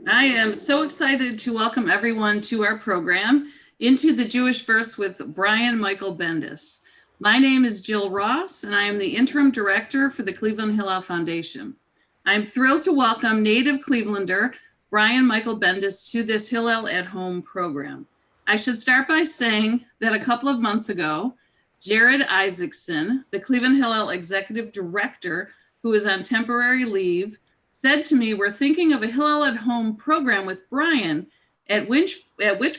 I am so excited to welcome everyone to our program, Into the Jewish Verse with Brian Michael Bendis. My name is Jill Ross, and I am the Interim Director for the Cleveland Hillel Foundation. I'm thrilled to welcome native Clevelander Brian Michael Bendis to this Hillel at Home program. I should start by saying that a couple of months ago, Jared Isaacson, the Cleveland Hillel Executive Director, who is on temporary leave, said to me, "We're thinking of a Hillel at Home program with Brian," at which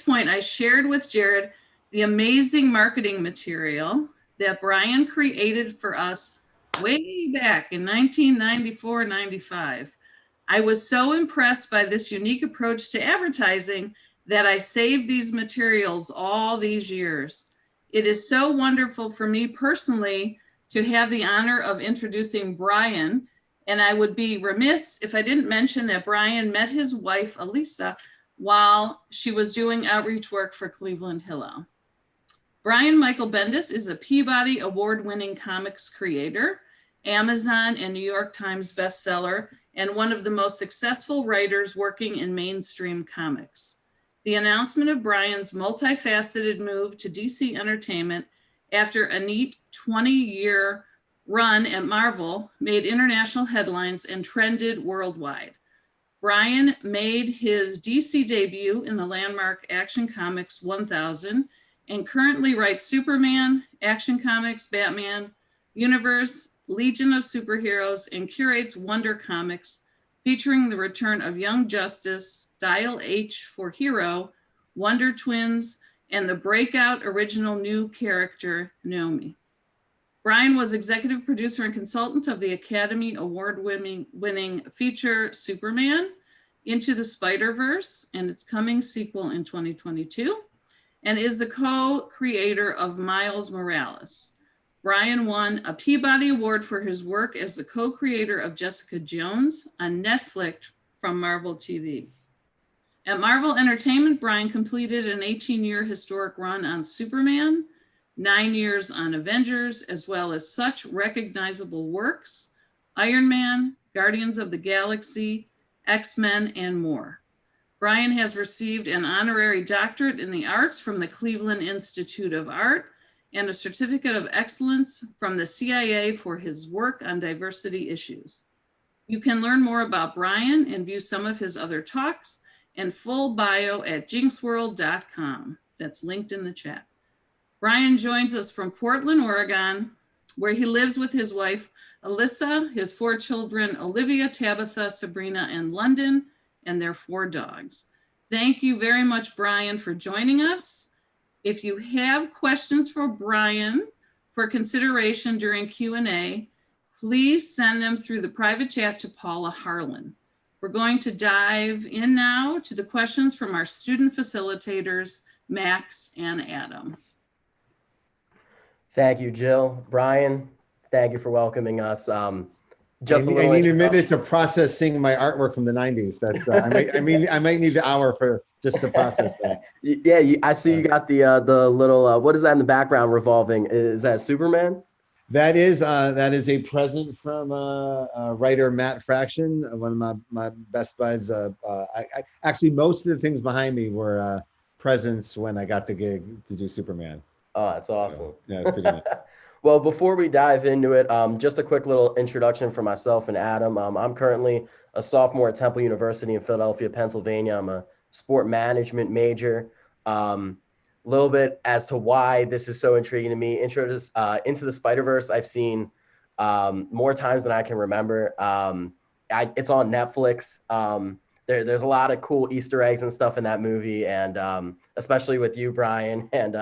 point I shared with Jared the amazing marketing material that Brian created for us way back in 1994-95. I was so impressed by this unique approach to advertising that I saved these materials all these years. It is so wonderful for me personally to have the honor of introducing Brian, and I would be remiss if I didn't mention that Brian met his wife, Elisa, while she was doing outreach work for Cleveland Hillel. Brian Michael Bendis is a Peabody Award-winning comics creator, Amazon and New York Times bestseller, and one of the most successful writers working in mainstream comics. The announcement of Brian's multifaceted move to DC Entertainment after a neat 20-year run at Marvel made international headlines and trended worldwide. Brian made his DC debut in the landmark Action Comics 1000 and currently writes Superman, Action Comics, Batman, Universe, Legion of Superheroes, and curates Wonder Comics, featuring the return of Young Justice, Dial H for Hero, Wonder Twins, and the breakout original new character, Naomi. Brian was executive producer and consultant of the Academy Award-winning feature Superman, Into the Spider-Verse, and its coming sequel in 2022, and is the co-creator of Miles Morales. Brian won a Peabody Award for his work as the co-creator of Jessica Jones on Netflix from Marvel TV. At Marvel Entertainment, Brian completed an 18-year historic run on Superman, 9 years on Avengers, as well as such recognizable works, Iron Man, Guardians of the Galaxy, X-Men, and more. Brian has received an honorary doctorate in the arts from the Cleveland Institute of Art and a certificate of excellence from the CIA for his work on diversity issues. You can learn more about Brian and view some of his other talks and full bio at jinxworld.com. That's linked in the chat. Brian joins us from Portland, Oregon, where he lives with his wife, Alyssa, his 4 children, Olivia, Tabitha, Sabrina, and London, and their 4 dogs. Thank you very much, Brian, for joining us. If you have questions for Brian for consideration during Q&A, please send them through the private chat to Paula Harlan. We're going to dive in now to the questions from our student facilitators, Max and Adam. Thank you, Jill. Brian, thank you for welcoming us. Just I need a minute to process seeing my artwork from the 90s. That's I might need the hour for just to process that. Yeah, I see you got the little what is that in the background revolving? Is that Superman? That is a present from writer Matt Fraction, one of my best buds. Actually, most of the things behind me were presents when I got the gig to do Superman. Oh, that's awesome. So, yeah, it's pretty nice. Well, before we dive into it, just a quick little introduction for myself and Adam. I'm currently a sophomore at Temple University in Philadelphia, Pennsylvania. I'm a sport management major. Little bit as to why this is so intriguing to me. Into the Spider-Verse, I've seen more times than I can remember. It's on Netflix. There's a lot of cool Easter eggs and stuff in that movie, and especially with you, Brian. And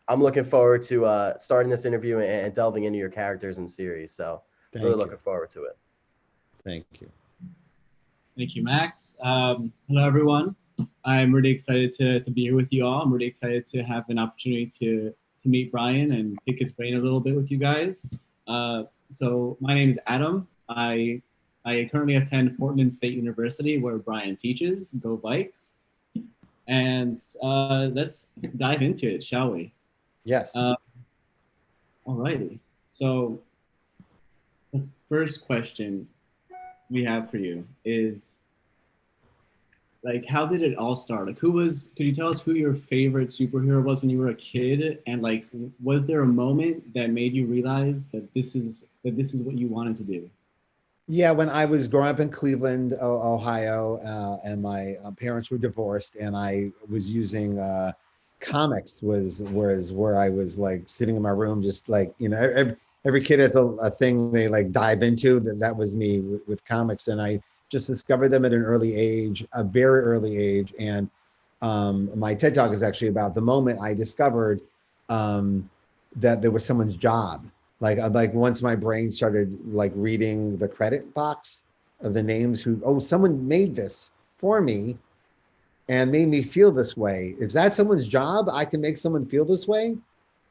I'm looking forward to starting this interview and delving into your characters and series. So really looking forward to it. Thank you. Thank you, Max. Hello, everyone. I'm really excited to be here with you all. I'm really excited to have an opportunity to meet Brian and pick his brain a little bit with you guys. So my name is Adam. I currently attend Portland State University, where Brian teaches. Go Bikes. And let's dive into it, shall we? Yes. Alrighty. So the first question we have for you is, like, how did it all start? Like, could you tell us who your favorite superhero was when you were a kid? And like, was there a moment that made you realize that this is what you wanted to do? Yeah, when I was growing up in Cleveland, Ohio, and my parents were divorced, and I was using comics was where I was like sitting in my room, just like, you know, every kid has a thing they like dive into. That was me with comics, and I just discovered them at an early age, a very early age. And my TED Talk is actually about the moment I discovered that there was someone's job. Like once my brain started like reading the credit box of the names who, oh, someone made this for me and made me feel this way. Is that someone's job? I can make someone feel this way.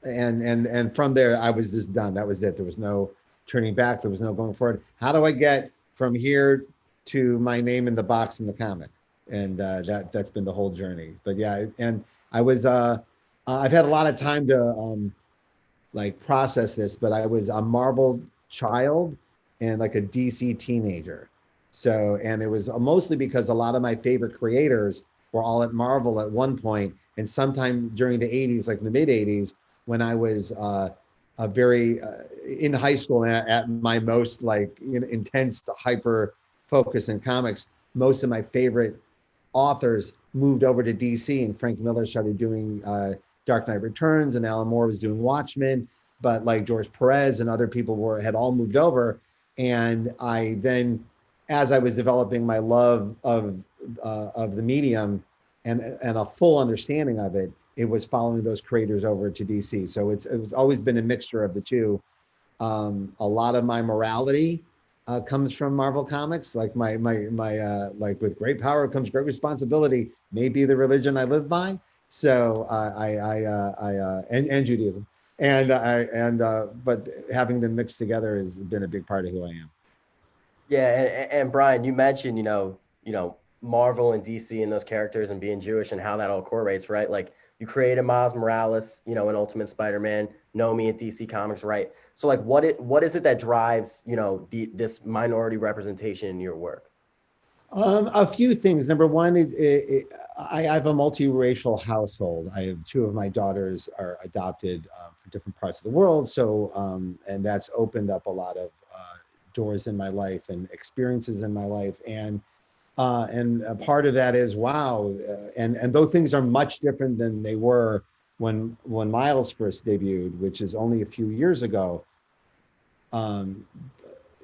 And from there, I was just done. That was it. There was no turning back. There was no going forward. How do I get from here to my name in the box in the comic? And that's been the whole journey. But yeah, and I was I've had a lot of time to like process this, but I was a Marvel child and like a DC teenager. So, and it was mostly because a lot of my favorite creators were all at Marvel at one point, and sometime during the 80s, like the mid 80s, when I was a very in high school and at my most like intense hyper focus in comics, most of my favorite authors moved over to DC, and Frank Miller started doing Dark Knight Returns, and Alan Moore was doing Watchmen, but like George Perez and other people had all moved over. And I then, as I was developing my love of the medium and a full understanding of it, it was following those creators over to DC. So it was always been a mixture of the two. A lot of my morality comes from Marvel Comics. Like my like with great power comes great responsibility, may be the religion I live by. So and Judaism, but having them mixed together has been a big part of who I am. Yeah, and Brian, you mentioned, Marvel and DC and those characters and being Jewish and how that all correlates, right? Like you created Miles Morales, in Ultimate Spider-Man, Nomi at DC Comics, right? So like what is it that drives, this minority representation in your work? A few things. Number one, I have a multiracial household. I have two of my daughters are adopted from different parts of the world. So, and that's opened up a lot of doors in my life and experiences in my life. And a part of that is, wow. And those things are much different than they were when Miles first debuted, which is only a few years ago.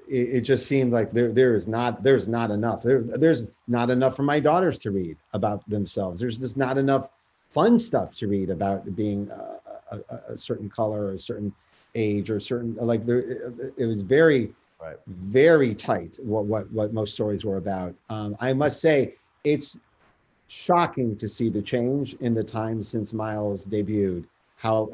It just seemed like there's not enough. There's not enough for my daughters to read about themselves. There's just not enough fun stuff to read about being a certain color or a certain age or certain it was very right. Very tight what most stories were about. I must say it's shocking to see the change in the time since Miles debuted, how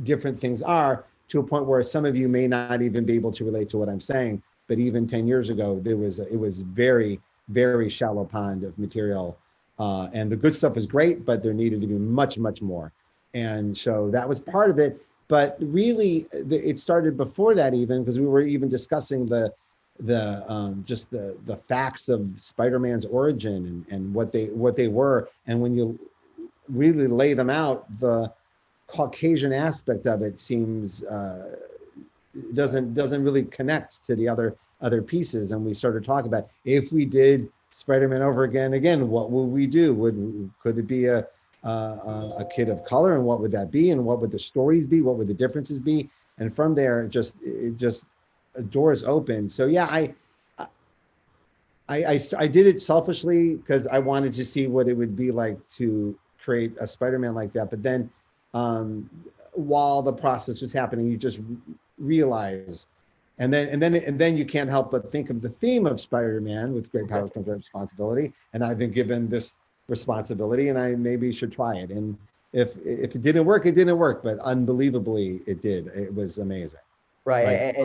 different things are, to a point where some of you may not even be able to relate to what I'm saying. But even 10 years ago, it was very, very shallow pond of material. And the good stuff is great, but there needed to be much, much more. And so that was part of it. But really, it started before that even, because we were even discussing the facts of Spider-Man's origin and what they were. And when you really lay them out, the Caucasian aspect of it seems doesn't really connect to the other pieces. And we started talking about, if we did Spider-Man over again, what would we do? Could it be a kid of color, and what would that be, and what would the stories be, what would the differences be? And from there, it just doors open. So yeah, I did it selfishly because I wanted to see what it would be like to create a Spider-Man like that. But then while the process was happening, you just realize, and then you can't help but think of the theme of Spider-Man: with great power comes great responsibility. And I've been given this responsibility, and I maybe should try it. And if it didn't work, it didn't work. But unbelievably, it did. It was amazing. Right.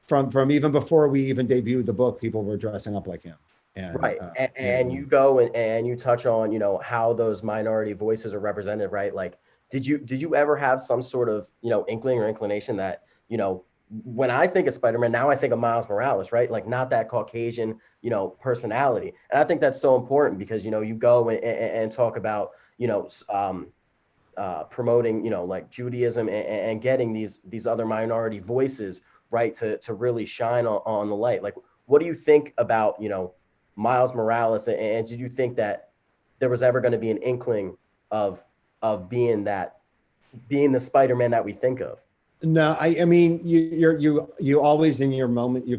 From even before we even debuted the book, people were dressing up like him. And, right. And you go and you touch on, how those minority voices are represented, right? Like, did you ever have some sort of, inkling or inclination that, when I think of Spider-Man, now I think of Miles Morales, right? Like not that Caucasian, personality. And I think that's so important because, you go and talk about, promoting, like Judaism and getting these other minority voices, right, to really shine on the light. Like, what do you think about, Miles Morales? And did you think that there was ever going to be an inkling of being the Spider-Man that we think of? No, I mean, you always in your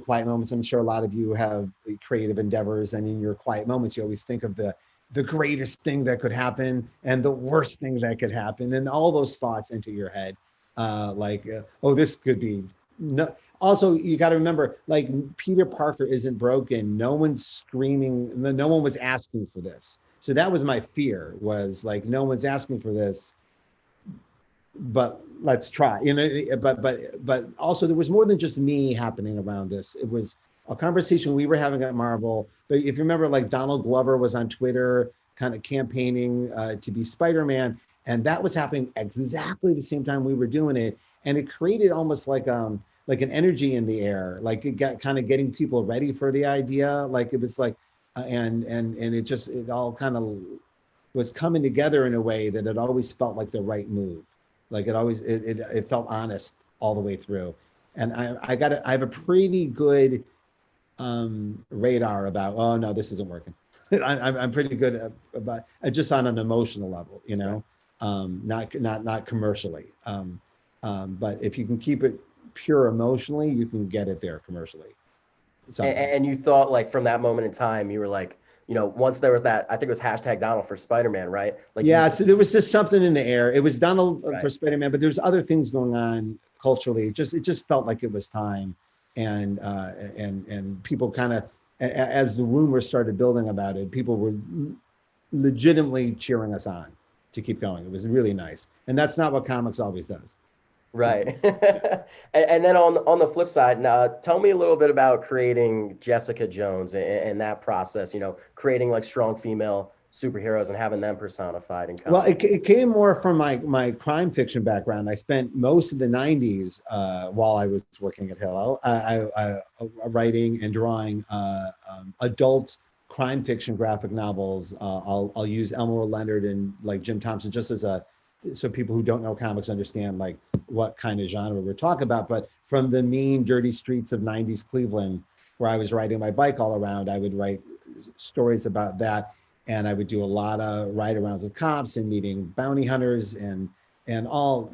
quiet moments. I'm sure a lot of you have creative endeavors, and in your quiet moments, you always think of the greatest thing that could happen and the worst thing that could happen, and all those thoughts enter your head, oh, this could be. No. Also, you got to remember, like Peter Parker isn't broken. No one's screaming. No one was asking for this. So that was my fear. Was like no one's asking for this, but let's try, but also there was more than just me happening around this. It was a conversation we were having at Marvel. But if you remember, like Donald Glover was on Twitter kind of campaigning to be Spider-Man, and that was happening exactly the same time we were doing it, and it created almost like an energy in the air, like it got kind of getting people ready for the idea. Like it was like and it all kind of was coming together in a way that it always felt like the right move. Like it felt honest all the way through. And I have a pretty good radar about, oh no, this isn't working. I'm pretty good about just on an emotional level, not commercially. But if you can keep it pure emotionally, you can get it there commercially. And you thought, like, from that moment in time, you were like, once there was that, I think it was #Donald for Spider-Man, right? Like, yeah, so there was just something in the air. It was Donald Right. for Spider-Man, but there's other things going on culturally. It just felt like it was time, and people kind of, as the rumors started building about it, people were legitimately cheering us on to keep going. It was really nice, and that's not what comics always does. Right. And then on the flip side, now tell me a little bit about creating Jessica Jones and that process, creating like strong female superheroes and having them personified in Well, comics. it came more from my crime fiction background. I spent most of the 90s while I was working at Hillel, writing and drawing adult crime fiction graphic novels. I'll use Elmore Leonard and like Jim Thompson just as so people who don't know comics understand like what kind of genre we're talking about. But from the mean, dirty streets of 90s Cleveland, where I was riding my bike all around, I would write stories about that. And I would do a lot of ride-arounds with cops and meeting bounty hunters and all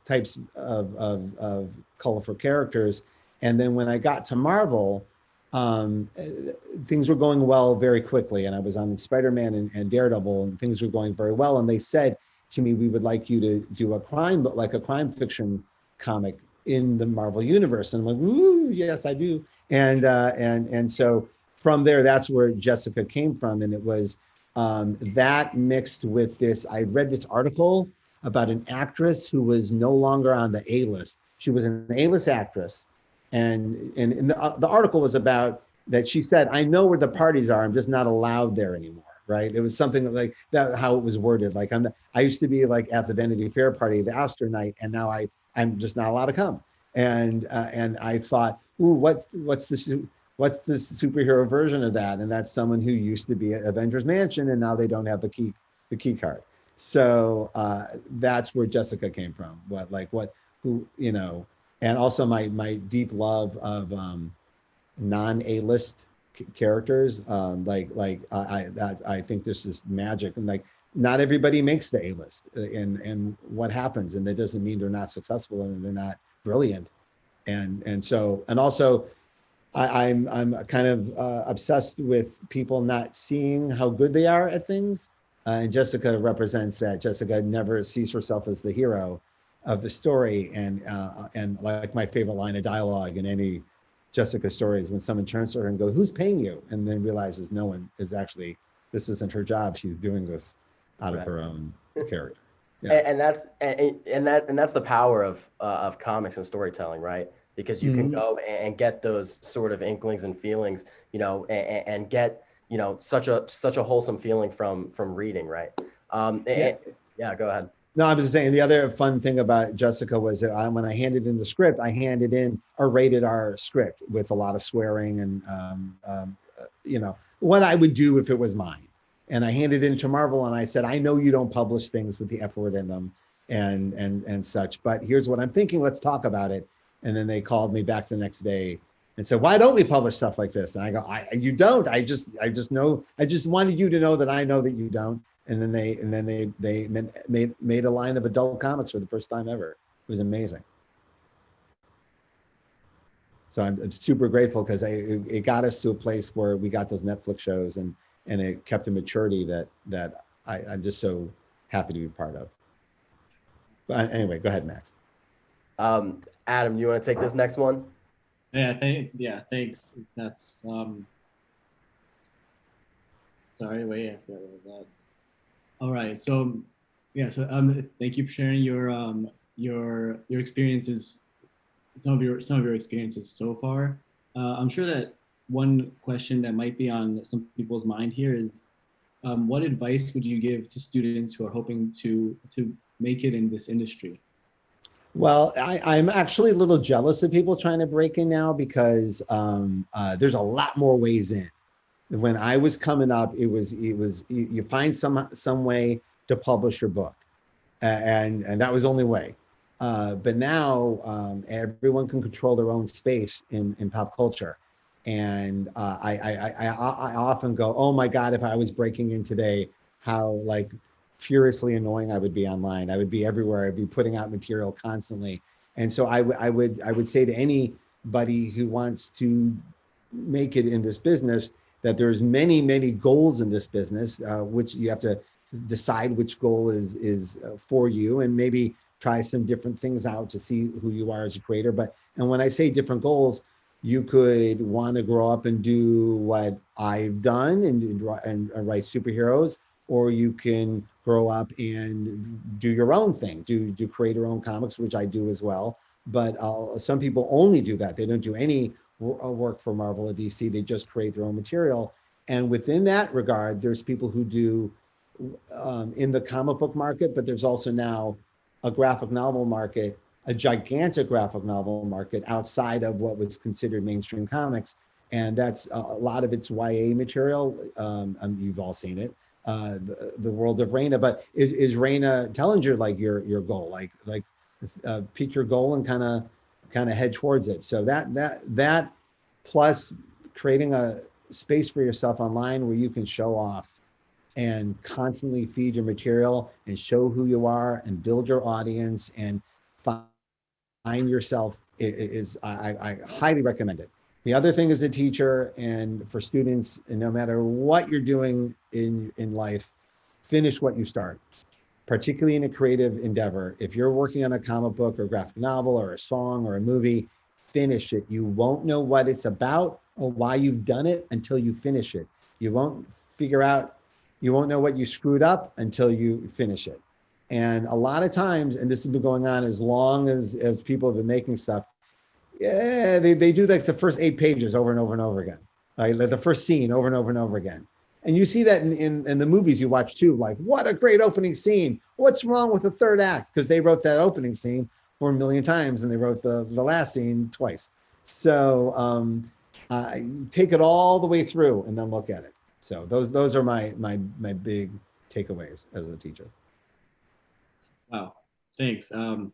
types of colorful characters. And then when I got to Marvel, things were going well very quickly. And I was on Spider-Man and Daredevil, and things were going very well. And they said to me, we would like you to do a crime fiction comic in the Marvel universe. And I'm like, ooh, yes, I do. And so from there, that's where Jessica came from. And it was that mixed with this. I read this article about an actress who was no longer on the A-list. She was an A-list actress. And the article was about that she said, I know where the parties are. I'm just not allowed there anymore. Right. It was something like that, how it was worded. Like I used to be like at the Vanity Fair party, the Oscar night, and now I'm just not allowed to come. And I thought, ooh, what's the superhero version of that? And that's someone who used to be at Avengers Mansion and now they don't have the key card. So that's where Jessica came from. And also my deep love of non-A-list characters. I think this is magic, and like not everybody makes the A-list, and what happens, and that doesn't mean they're not successful and they're not brilliant. And also I'm kind of obsessed with people not seeing how good they are at things. And Jessica represents that. Jessica never sees herself as the hero of the story. And like my favorite line of dialogue in any Jessica story is when someone turns to her and goes, "Who's paying you?" And then realizes no one is actually, this isn't her job. She's doing this out of her own character. Yeah. And that's the power of comics and storytelling, right? Because you can go and get those sort of inklings and feelings, and get, such a wholesome feeling from reading, right? Yeah, go ahead. No, I was just saying the other fun thing about Jessica was that when I handed in the script, I handed in a rated R script with a lot of swearing and, what I would do if it was mine. And I handed it into Marvel and I said, I know you don't publish things with the F word in them and such, but here's what I'm thinking. Let's talk about it. And then they called me back the next day and said, why don't we publish stuff like this? And I go, you don't. I just know. I just wanted you to know that I know that you don't. And then they made a line of adult comics for the first time ever. It was amazing. So I'm super grateful because it got us to a place where we got those Netflix shows and it kept a maturity that I'm just so happy to be part of. But anyway, go ahead, Max. Adam, you want to take this next one? Yeah, thanks. That's sorry, wait, I forgot about that. All right, so thank you for sharing your experiences, some of your experiences so far. I'm sure that one question that might be on some people's mind here is, what advice would you give to students who are hoping to make it in this industry? Well, I'm actually a little jealous of people trying to break in now because there's a lot more ways in. When I was coming up, it was you find some way to publish your book, and that was the only way. But now everyone can control their own space in pop culture, and I often go, oh my God, if I was breaking in today, how like furiously annoying I would be online. I would be everywhere. I'd be putting out material constantly, and so I would say to anybody who wants to make it in this business that there's many goals in this business, which you have to decide which goal is for you, and maybe try some different things out to see who you are as a creator. And when I say different goals, you could want to grow up and do what I've done and write superheroes, or you can grow up and do your own thing, do create your own comics, which I do as well. But some people only do that. They don't do any work for Marvel or DC. They just create their own material. And within that regard, there's people who do in the comic book market, but there's also now a graphic novel market, a gigantic graphic novel market outside of what was considered mainstream comics. And that's a lot of it's YA material. You've all seen it, the world of Raina. But is Raina Tellinger like your goal? Like pick your goal and kind of head towards it. So that plus creating a space for yourself online where you can show off and constantly feed your material and show who you are and build your audience and find yourself I highly recommend it. The other thing as a teacher and for students, and no matter what you're doing in life, finish what you start, particularly in a creative endeavor. If you're working on a comic book or graphic novel or a song or a movie, finish it. You won't know what it's about or why you've done it until you finish it. You won't know what you screwed up until you finish it. And a lot of times, and this has been going on as long as people have been making stuff, yeah, they do like the first 8 pages over and over and over again. Like the first scene over and over and over again. And you see that in the movies you watch too, like, what a great opening scene. What's wrong with the third act? Because they wrote that opening scene 4 million times and they wrote the last scene twice. So take it all the way through and then look at it. So those are my big takeaways as a teacher. Wow, thanks.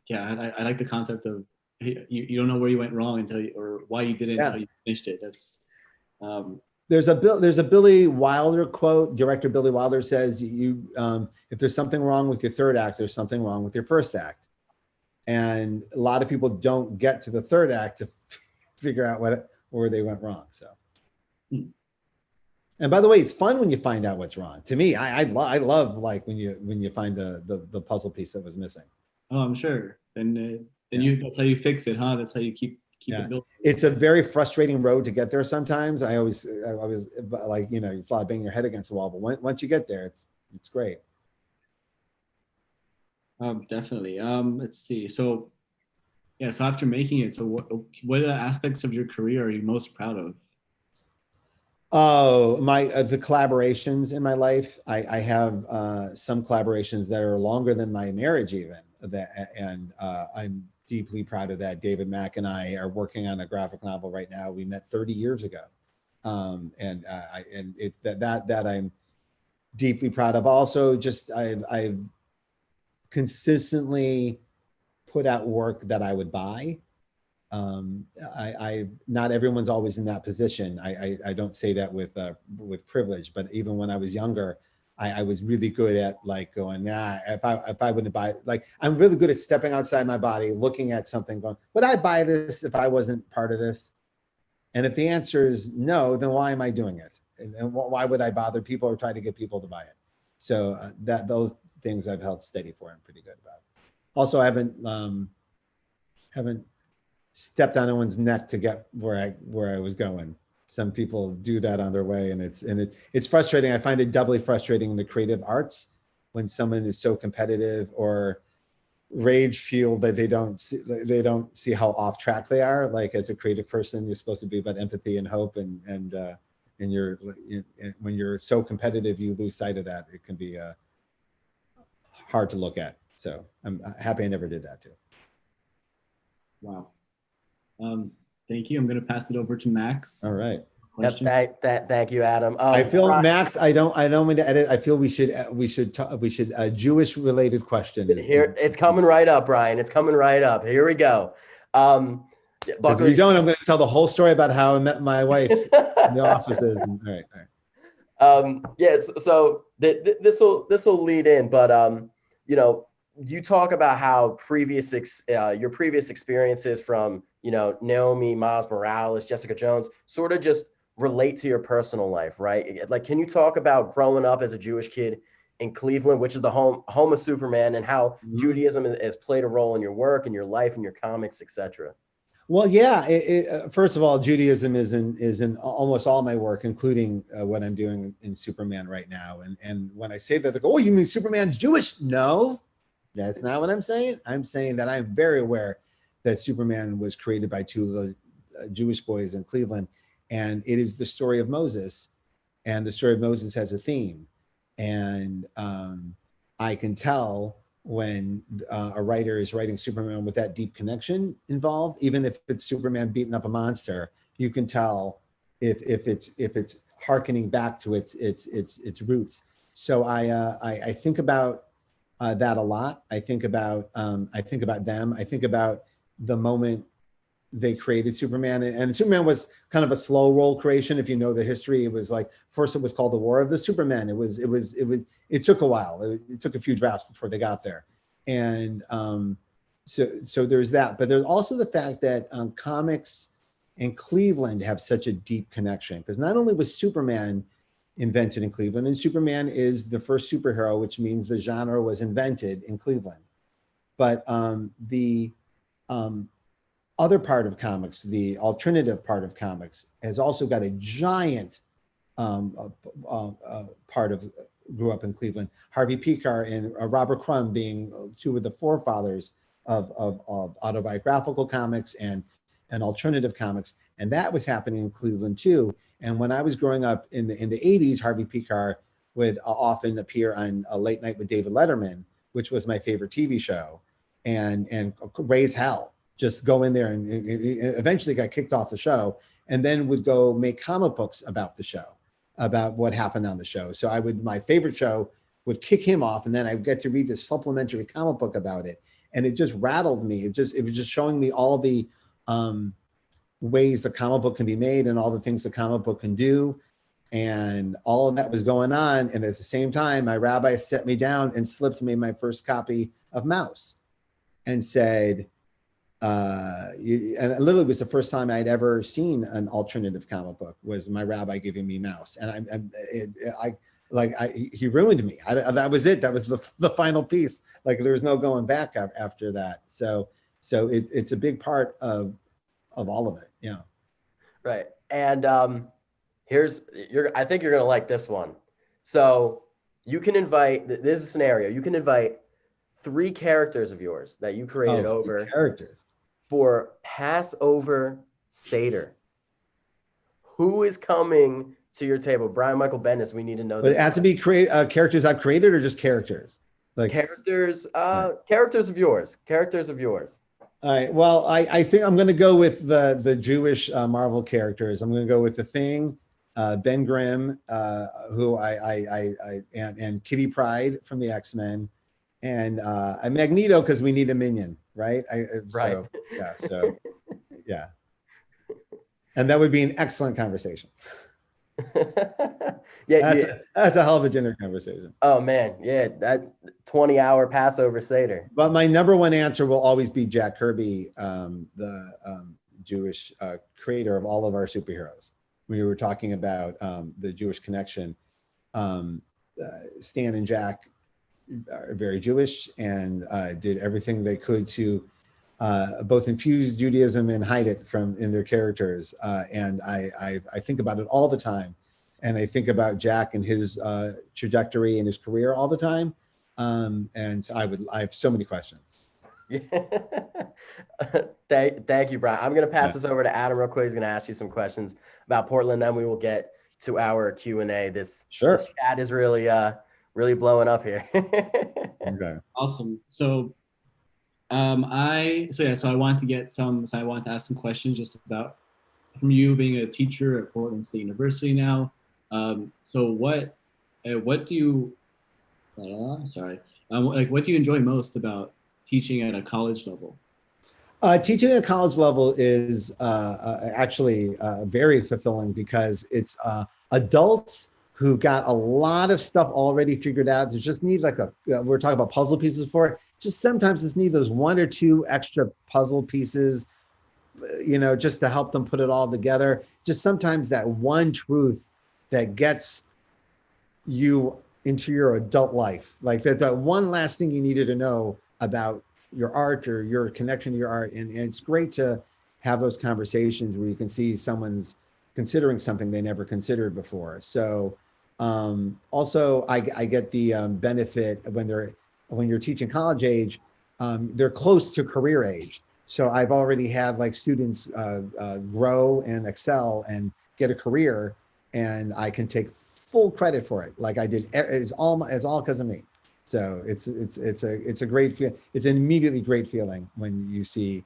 Yeah, I like the concept of you don't know where you went wrong or why you did it until you finished it. That's There's a Billy Wilder quote. Director Billy Wilder says, if there's something wrong with your third act, there's something wrong with your first act. And a lot of people don't get to the third act to figure out where they went wrong. So, and by the way, it's fun when you find out what's wrong. To me, I love like when you find the puzzle piece that was missing. Oh, I'm sure. And that's how you fix it, huh? That's how you keep it built. It's a very frustrating road to get there sometimes. I was like, it's a lot of banging your head against the wall, but once you get there, it's great. Definitely. Let's see. So after making it, so what aspects of your career are you most proud of? Oh, my the collaborations in my life. I have some collaborations that are longer than my marriage even. And I'm deeply proud of that. David Mack and I are working on a graphic novel right now. We met 30 years ago, that I'm deeply proud of. Also, just I've consistently put out work that I would buy. I not everyone's always in that position. I don't say that with privilege, but even when I was younger, I was really good at like going, nah, if I wouldn't buy, like I'm really good at stepping outside my body, looking at something, going, would I buy this if I wasn't part of this? And if the answer is no, then why am I doing it? And why would I bother people or try to get people to buy it? So that those things I've held steady for, I'm pretty good about. Also, I haven't stepped on anyone's neck to get where I was going. Some people do that on their way, and it's frustrating. I find it doubly frustrating in the creative arts when someone is so competitive or rage fueled that they don't see how off track they are. Like as a creative person, you're supposed to be about empathy and hope, and when you're so competitive, you lose sight of that. It can be hard to look at. So I'm happy I never did that too. Wow. Thank you. I'm going to pass it over to Max. All right. Thank you, Adam. I feel Brian, Max. I don't mean to edit. I feel we should a Jewish related question. Here, it's coming right up, Brian. It's coming right up. Here we go. Because if you don't, I'm going to tell the whole story about how I met my wife in the offices. All right. Yes. So this will lead in, but you talk about how your previous experiences from Naomi, Miles Morales, Jessica Jones sort of just relate to your personal life, right? Like, can you talk about growing up as a Jewish kid in Cleveland, which is the home of Superman, and how Judaism has played a role in your work and your life and your comics, etc.? Well, yeah. First of all, Judaism is in almost all my work, including what I'm doing in Superman right now. And when I say that, they go, "Oh, you mean Superman's Jewish?" No, that's not what I'm saying. I'm saying that I'm very aware that Superman was created by two little Jewish boys in Cleveland, and it is the story of Moses, and the story of Moses has a theme, and I can tell when a writer is writing Superman with that deep connection involved, even if it's Superman beating up a monster, you can tell if it's hearkening back to its roots. So I think about that a lot. I think about them. I think about the moment they created Superman, and Superman was kind of a slow roll creation. If you know the history, it was like first it was called the War of the Supermen. It took a while. It took a few drafts before they got there, and so there's that. But there's also the fact that comics and Cleveland have such a deep connection, because not only was Superman invented in Cleveland, and Superman is the first superhero, which means the genre was invented in Cleveland, but the other part of comics, the alternative part of comics, has also got a giant part of grew up in Cleveland. Harvey Pekar and Robert Crumb being two of the forefathers of autobiographical comics and alternative comics, and that was happening in Cleveland too. And when I was growing up in the 80s, Harvey Pekar would often appear on A Late Night with David Letterman, which was my favorite TV show, and raise hell. Just go in there and eventually got kicked off the show, and then would go make comic books about the show, about what happened on the show. So my favorite show would kick him off, and then I would get to read this supplementary comic book about it. And it just rattled me. It was just showing me all the ways the comic book can be made and all the things the comic book can do. And all of that was going on. And at the same time, my rabbi set me down and slipped me my first copy of Mouse and said, and it literally was the first time I'd ever seen an alternative comic book, was my rabbi giving me Mouse. And he ruined me. That was it. That was the final piece. Like there was no going back after that. So it's a big part of all of it. Yeah. Right. And I think you're going to like this one. So you can invite, there's a scenario, you can invite 3 characters of yours that you created for Passover Seder. Who is coming to your table. Brian Michael Bendis, we need to know But this. it has to be characters I've created or just characters? Like Characters, yeah. characters of yours. Characters of yours. All right. Well, I think I'm going to go with the Jewish Marvel characters. I'm going to go with the Thing, Ben Grimm, who and Kitty Pryde from the X-Men, and Magneto because we need a minion, right? Right. Yeah. And that would be an excellent conversation. That's a hell of a dinner conversation. Oh man, yeah, that 20-hour Passover Seder. But my number one answer will always be Jack Kirby, the Jewish creator of all of our superheroes. We were talking about the Jewish connection. Stan and Jack are very Jewish and did everything they could to both infuse Judaism and hide it in their characters. And I think about it all the time. And I think about Jack and his trajectory and his career all the time. And so I have so many questions. Thank you, Brian. I'm going to pass this over to Adam real quick. He's going to ask you some questions about Portland. Then we will get to our Q&A. This chat is really blowing up here. Okay. Awesome. So I wanted to ask some questions just about from you being a teacher at Portland State University now. So what do you what do you enjoy most about teaching at a college level? Teaching at a college level is actually very fulfilling because it's adults who got a lot of stuff already figured out. They just need we're talking about puzzle pieces before. Just sometimes just need those one or two extra puzzle pieces, just to help them put it all together. Just sometimes that one truth that gets you into your adult life, like that one last thing you needed to know about your art or your connection to your art. And it's great to have those conversations where you can see someone's considering something they never considered before. So also I get the benefit when you're teaching college age, they're close to career age. So I've already had students grow and excel and get a career, and I can take full credit for it. Like I did, it's all because of me. So it's a great feel. It's an immediately great feeling when you see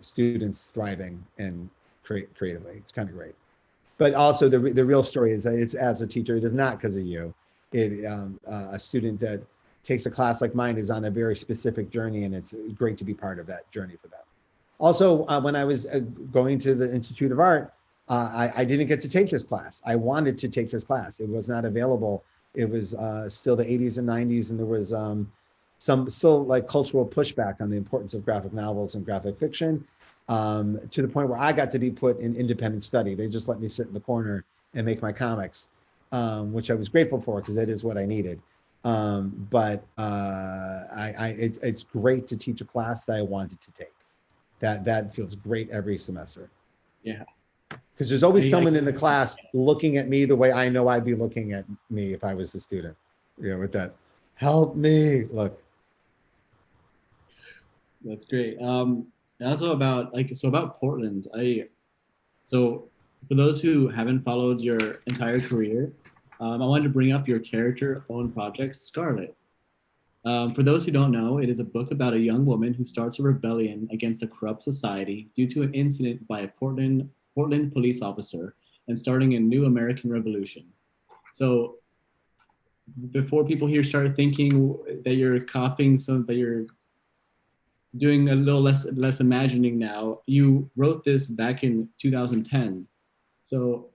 students thriving and creatively. It's kind of great. But also the real story is that it's as a teacher, it is not because of you. A student that takes a class like mine is on a very specific journey, and it's great to be part of that journey for them. Also, when I was going to the Institute of Art, I didn't get to take this class. I wanted to take this class. It was not available. It was still the 80s and 90s, and there was some still cultural pushback on the importance of graphic novels and graphic fiction, to the point where I got to be put in independent study. They just let me sit in the corner and make my comics, which I was grateful for because that is what I needed. But it's great to teach a class that I wanted to take. That feels great every semester. Yeah. Because there's always someone in the class looking at me the way I know I'd be looking at me if I was the student. With that, help me, look. That's great. And also about Portland. So for those who haven't followed your entire career, I wanted to bring up your character-owned project, Scarlet. For those who don't know, it is a book about a young woman who starts a rebellion against a corrupt society due to an incident by a Portland police officer and starting a new American revolution. So before people here start thinking that you're copying that you're doing a little less imagining now, you wrote this back in 2010. So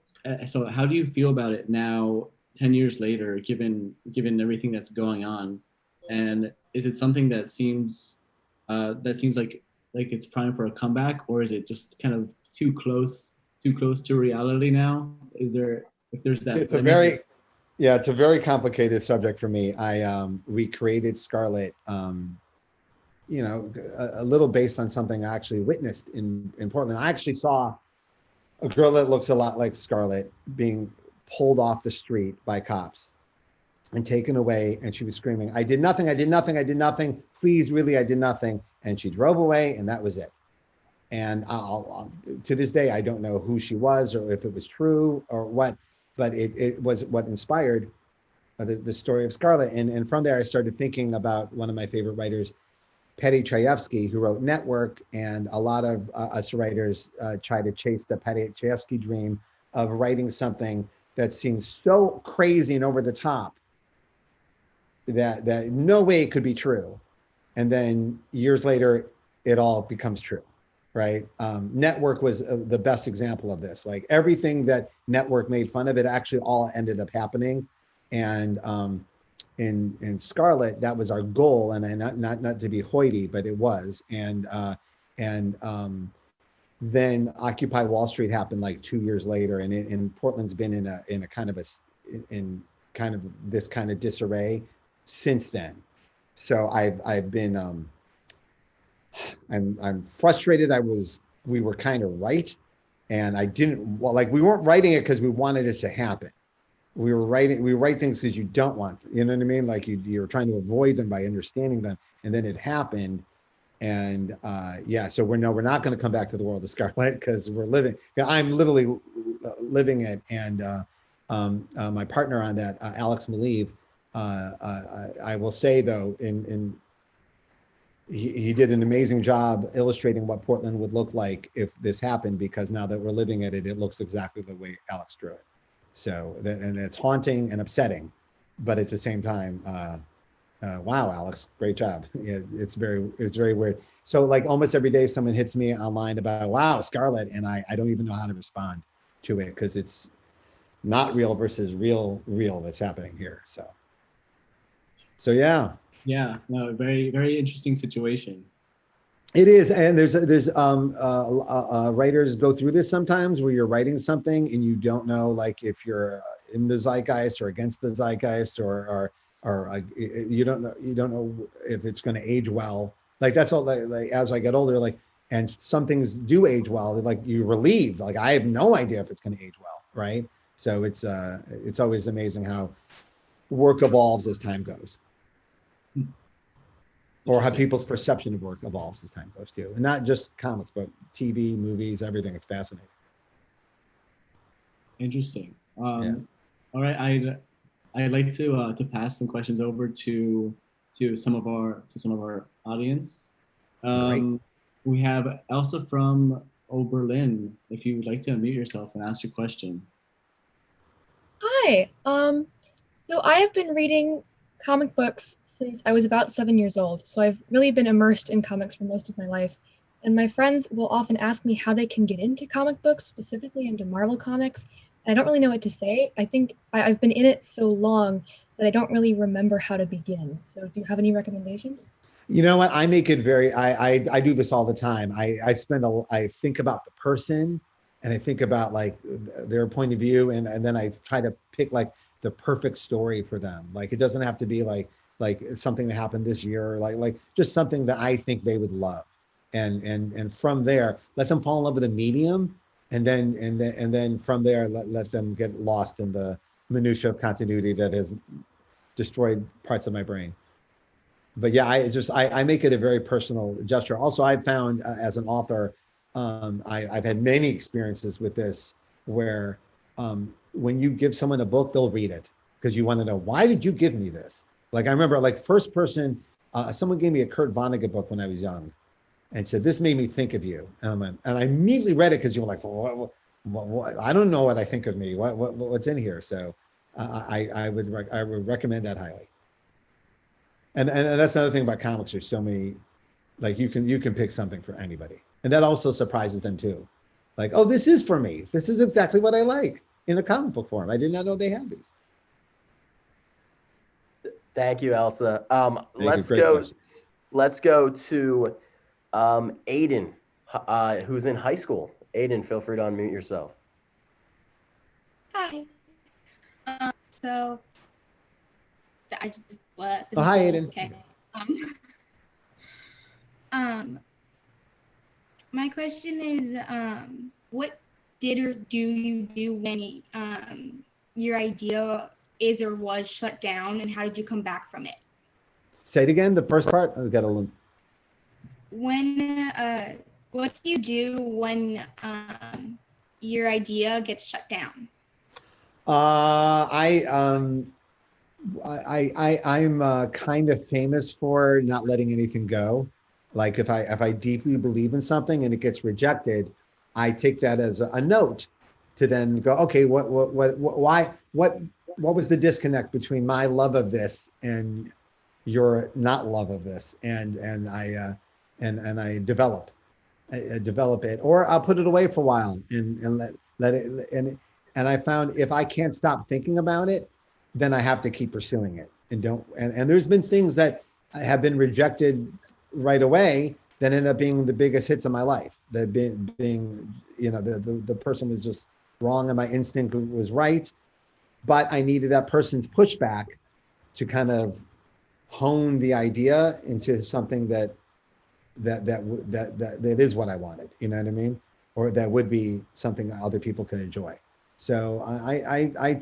how do you feel about it now, 10 years later, given everything that's going on? And is it something that seems like it's prime for a comeback, or is it just kind of too close to reality now? It's a very complicated subject for me. We created Scarlet, a little based on something I actually witnessed in Portland. I actually saw a girl that looks a lot like Scarlet being pulled off the street by cops and taken away, and she was screaming, I did nothing, please, really, I did nothing. And she drove away, and that was it. And to this day, I don't know who she was or if it was true or what, but it was what inspired the story of Scarlet. And from there, I started thinking about one of my favorite writers, Patty Chayefsky, who wrote Network, and a lot of us writers try to chase the Patty Chayefsky dream of writing something that seems so crazy and over the top that no way it could be true. And then years later, it all becomes true, right? Network was the best example of this. Like everything that Network made fun of, it actually all ended up happening. And in Scarlet, that was our goal, and not to be hoity, but it was. And then Occupy Wall Street happened like 2 years later, and Portland's been in a kind of this kind of disarray since then. So I've been I'm frustrated. We were kind of right, and we weren't writing it because we wanted it to happen. We write things because you don't want, you know what I mean? Like you're trying to avoid them by understanding them, and then it happened. And so we're not going to come back to the world of Scarlet because I'm literally living it. And my partner on that, Alex Maleev, I will say though, he did an amazing job illustrating what Portland would look like if this happened, because now that we're living at it, it looks exactly the way Alex drew it. So, and it's haunting and upsetting, but at the same time, wow, Alex, great job. It's very weird. So like almost every day someone hits me online about, wow, Scarlet, and I don't even know how to respond to it because it's not real versus real that's happening here. So yeah. Yeah, no, very, very interesting situation. It is, and there's writers go through this sometimes where you're writing something and you don't know, like if you're in the zeitgeist or against the zeitgeist, or you don't know if it's going to age well. Like that's all. Like as I get older, like, and some things do age well. Like you're relieved. Like I have no idea if it's going to age well, right? So it's always amazing how work evolves as time goes. Or how people's perception of work evolves as time goes too. And not just comics, but TV, movies, everything. It's fascinating. Interesting. All right, I'd like to pass some questions over to some of our audience. We have Elsa from Oberlin. If you would like to unmute yourself and ask your question. Hi. So I have been reading comic books since I was about 7 years old. So I've really been immersed in comics for most of my life. And my friends will often ask me how they can get into comic books, specifically into Marvel Comics. And I don't really know what to say. I think I've been in it so long that I don't really remember how to begin. So do you have any recommendations? You know what? I make it very, I do this all the time. I think about the person, and I think about like their point of view, and then I try to pick like the perfect story for them. Like it doesn't have to be like something that happened this year, or like just something that I think they would love. And from there, let them fall in love with the medium, and then from there let them get lost in the minutia of continuity that has destroyed parts of my brain. But yeah, I make it a very personal gesture. Also, I've found as an author, I've had many experiences with this where when you give someone a book, they'll read it because you want to know, why did you give me this? Like I remember, like first person, someone gave me a Kurt Vonnegut book when I was young, and said, "This made me think of you." And I immediately read it because you were like, well, what? I don't know what I think of me. What's in here? So I would recommend that highly. And that's another thing about comics. There's so many, like you can pick something for anybody. And that also surprises them too. Like, oh, this is for me. This is exactly what I like in a comic book form. I did not know they had these. Thank you, Elsa. Let's go to Aiden, who's in high school. Aiden, feel free to unmute yourself. Hi. So I just what? Oh, hi, Aiden. Okay. My question is, what did or do you do when your idea is or was shut down, and how did you come back from it? Say it again. The first part. I've got a little. When What do you do when your idea gets shut down? I'm kind of famous for not letting anything go. Like if I deeply believe in something and it gets rejected, I take that as a note to then go, okay, why, what was the disconnect between my love of this and your not love of this? And I develop it, or I'll put it away for a while and let it and I found if I can't stop thinking about it, then I have to keep pursuing it and don't. And there's been things that have been rejected right away that end up being the biggest hits of my life. That being, you know, the person was just wrong and my instinct was right, but I needed that person's pushback to kind of hone the idea into something that is what I wanted. You know what I mean? Or that would be something that other people can enjoy. So I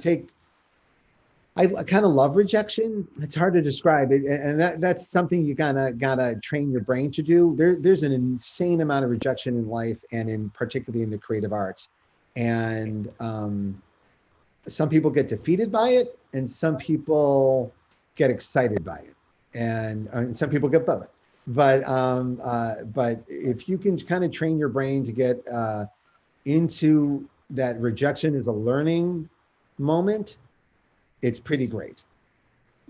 kind of love rejection. It's hard to describe it, and that's something you gotta train your brain to do. There's an insane amount of rejection in life, and in particularly in the creative arts. And some people get defeated by it, and some people get excited by it, and some people get both. But if you can kind of train your brain to get into that rejection is a learning moment, it's pretty great.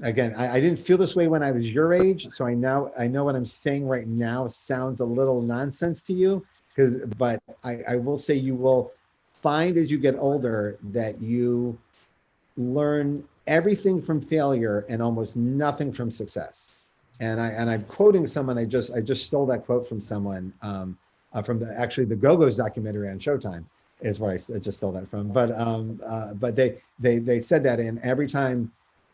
Again, I didn't feel this way when I was your age, so I know what I'm saying right now sounds a little nonsense to you, but I will say you will find as you get older that you learn everything from failure and almost nothing from success. And I'm quoting someone. I just stole that quote from someone from the Go-Go's documentary on Showtime is where I just stole that from. But they said that, and every time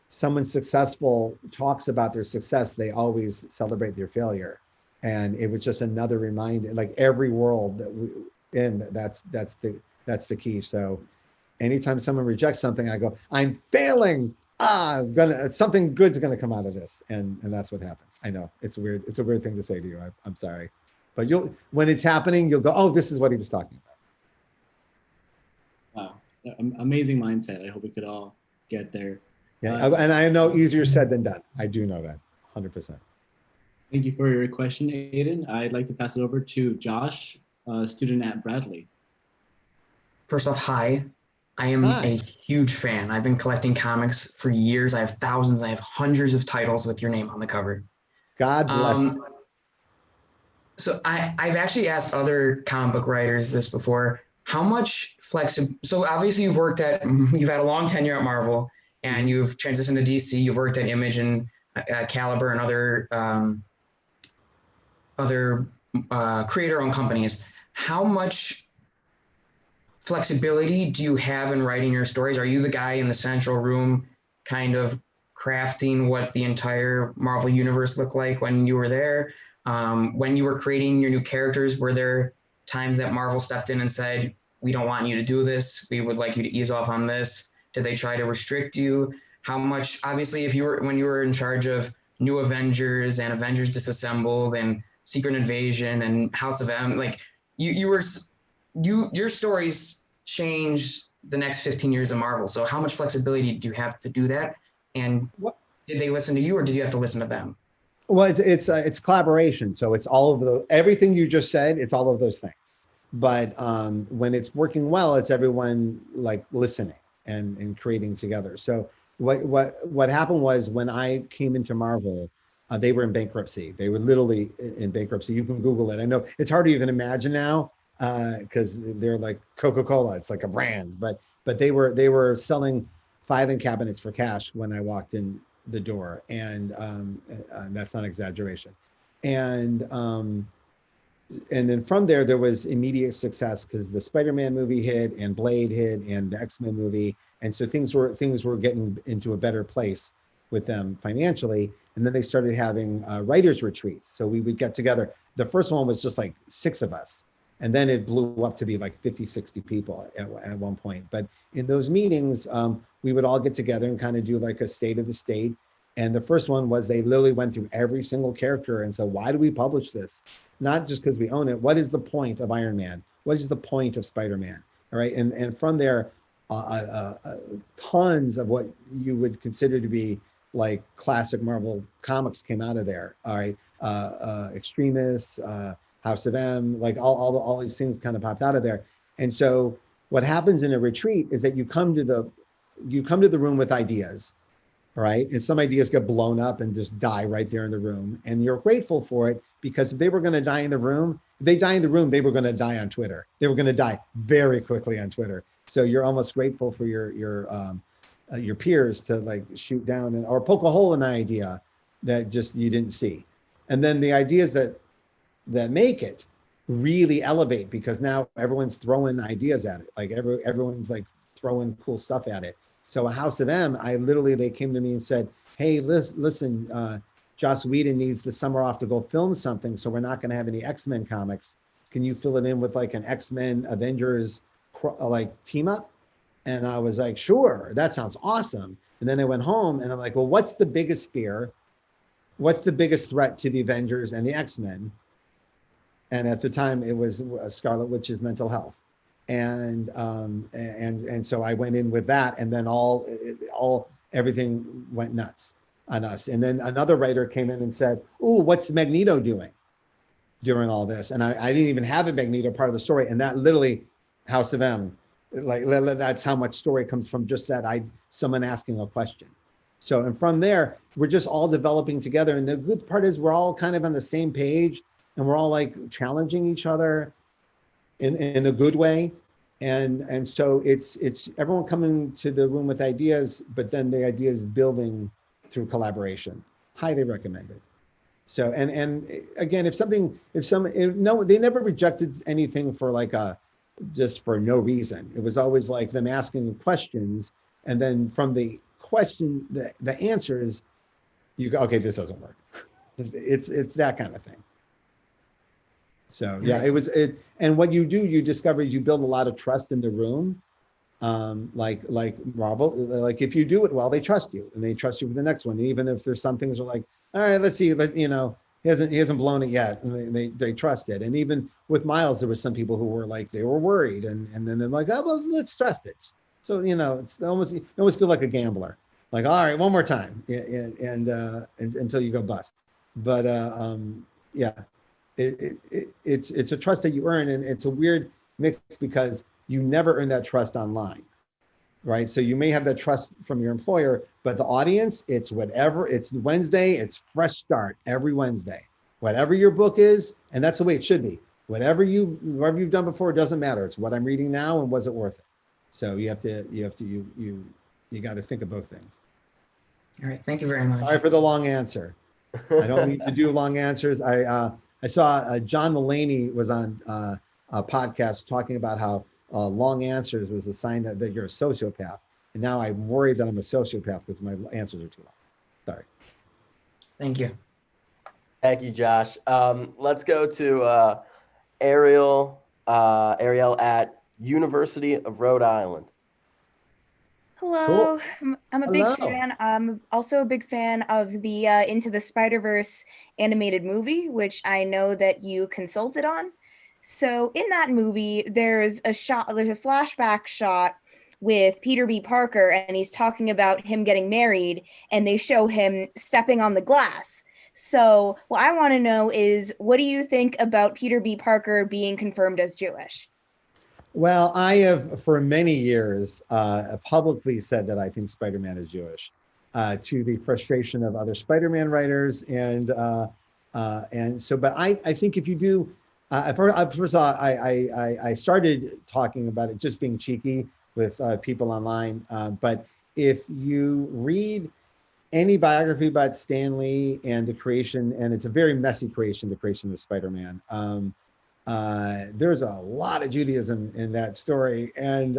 someone successful talks about their success, they always celebrate their failure. And it was just another reminder, like every world that we in, that's the key. So anytime someone rejects something, I go, I'm failing. Something good's gonna come out of this, and that's what happens. I know it's weird. It's a weird thing to say to you. I'm sorry, but when it's happening, you'll go, oh, this is what he was talking about. Wow, amazing mindset. I hope we could all get there. Yeah, and I know easier said than done. I do know that, 100%. Thank you for your question, Aiden. I'd like to pass it over to Josh, a student at Bradley. First off, hi. I am a huge fan. I've been collecting comics for years. I have thousands. I have hundreds of titles with your name on the cover. God bless you. So I've actually asked other comic book writers this before. How much so obviously you've had a long tenure at Marvel, and you've transitioned to DC. You've worked at Image and Caliber and other creator-owned companies. How much flexibility do you have in writing your stories? Are you the guy in the central room kind of crafting what the entire Marvel universe looked like when you were there? When you were creating your new characters, were there times that Marvel stepped in and said, we don't want you to do this, we would like you to ease off on this? Did they try to restrict you? How much, obviously, when you were in charge of New Avengers and Avengers Disassembled and Secret Invasion and House of M, like your stories changed the next 15 years of Marvel. So how much flexibility do you have to do that? And did they listen to you, or did you have to listen to them? Well, it's collaboration. So it's all of everything you just said. It's all of those things. But when it's working well, it's everyone like listening and creating together. So what happened was when I came into Marvel, they were in bankruptcy. They were literally in bankruptcy. You can Google it. I know it's hard to even imagine now because they're like Coca-Cola. It's like a brand, but they were selling filing cabinets for cash when I walked in the door, and that's not exaggeration. And then from there was immediate success because the Spider-Man movie hit and Blade hit and the X-Men movie, and so things were getting into a better place with them financially. And then they started having writers retreats. So we would get together. The first one was just like 6 of us, and then it blew up to be like 50, 60 people at one point. But in those meetings, we would all get together and kind of do like a state of the state. And the first one was they literally went through every single character and said, why do we publish this? not just because we own it. What is the point of Iron Man? What is the point of Spider-Man? All right, and from there, tons of what you would consider to be like classic Marvel comics came out of there. All right, Extremis, House of M, like all these things kind of popped out of there. And so what happens in a retreat is that you come to the room with ideas, right? And some ideas get blown up and just die right there in the room. And you're grateful for it, because if they were going to die in the room, if they die in the room, they were going to die on Twitter. They were going to die very quickly on Twitter. So you're almost grateful for your peers to like shoot down or poke a hole in an idea that just you didn't see. And then the ideas that make it really elevate, because now everyone's throwing ideas at it. Like everyone's like throwing cool stuff at it. So a House of M, they came to me and said, hey, listen, Joss Whedon needs the summer off to go film something, so we're not going to have any X-Men comics. Can you fill it in with like an X-Men Avengers like team up? And I was like, sure, that sounds awesome. And then I went home and I'm like, well, what's the biggest fear? What's the biggest threat to the Avengers and the X-Men? And at the time it was Scarlet Witch's mental health. And so I went in with that, and then everything went nuts on us. And then another writer came in and said, "Oh, what's Magneto doing during all this?" And I didn't even have a Magneto part of the story, and that literally, House of M, like that's how much story comes from just that someone asking a question. So, and from there, we're just all developing together. And the good part is we're all kind of on the same page, and we're all like challenging each other in a good way. And so it's everyone coming to the room with ideas, but then the ideas building through collaboration. Highly recommended. So, and again, they never rejected anything for just for no reason. It was always like them asking questions, and then from the question, the answers, you go, okay, this doesn't work. It's that kind of thing. So yeah, and what you do, you discover you build a lot of trust in the room. Like Marvel, like if you do it well, they trust you, and they trust you for the next one. And even if there's some things are like, all right, let's see, he hasn't blown it yet, and they trust it. And even with Miles, there was some people who were like, they were worried, and then they're like, oh, well, let's trust it. So it's almost, you almost feel like a gambler, like, all right, one more time, and until you go bust. But yeah. It's a trust that you earn, and it's a weird mix because you never earn that trust online, right? So you may have that trust from your employer, but the audience, it's whatever. It's Wednesday, it's fresh start every Wednesday. Whatever your book is, and that's the way it should be. Whatever you've done before, it doesn't matter. It's what I'm reading now, and was it worth it? So you got to think of both things. All right, thank you very much. Sorry for the long answer. I don't need to do long answers. I saw John Mulaney was on a podcast talking about how long answers was a sign that you're a sociopath. And now I'm worried that I'm a sociopath because my answers are too long. Sorry. Thank you. Thank you, Josh. Let's go to Ariel at University of Rhode Island. Hello, Cool. I'm a big Hello. fan. I'm also a big fan of the Into the Spider-Verse animated movie, which I know that you consulted on. So in that movie, there's a flashback shot with Peter B. Parker, and he's talking about him getting married, and they show him stepping on the glass. So what I want to know is, what do you think about Peter B. Parker being confirmed as Jewish? Well, I have for many years publicly said that I think Spider-Man is Jewish, to the frustration of other Spider-Man writers, and so. But I think if you do, first of all, I started talking about it just being cheeky with people online. But if you read any biography about Stan Lee and the creation, and it's a very messy creation, the creation of Spider-Man. There's a lot of Judaism in that story, and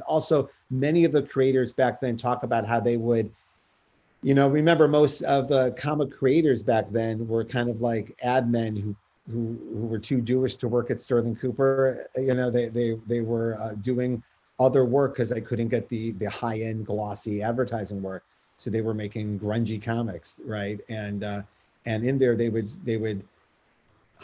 also many of the creators back then talk about how they would, remember most of the comic creators back then were kind of like ad men who were too Jewish to work at Sterling Cooper. They were doing other work because they couldn't get the high-end glossy advertising work, so they were making grungy comics, right? And in there they would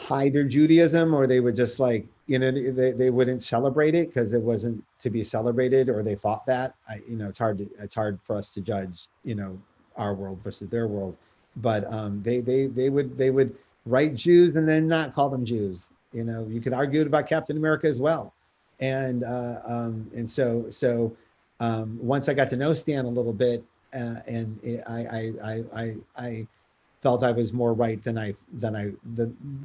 hide their Judaism, or they would just like, you know, they wouldn't celebrate it because it wasn't to be celebrated, or they thought that. You know, it's hard for us to judge, you know, our world versus their world. But they would write Jews and then not call them Jews. You know, you could argue about Captain America as well. And so once I got to know Stan a little bit, and I felt I was more right than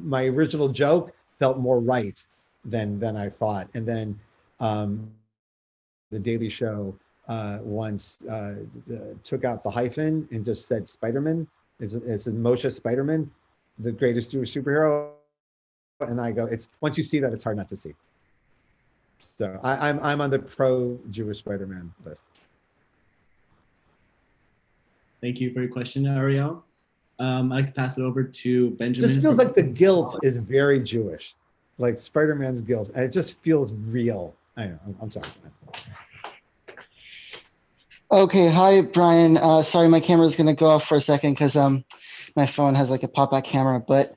my original joke felt more right than I thought. And then the Daily Show once took out the hyphen and just said Spider-Man. It's Moshe Spider-Man, the greatest Jewish superhero. And I go, it's once you see that, it's hard not to see. So I'm on the pro-Jewish Spider-Man list. Thank you for your question, Ariel. I'd like to pass it over to Benjamin. Just feels like the guilt is very Jewish, like Spider-Man's guilt. And it just feels real. I know, I'm sorry. Okay, hi, Brian. Sorry, my camera is going to go off for a second because my phone has like a pop-back camera. But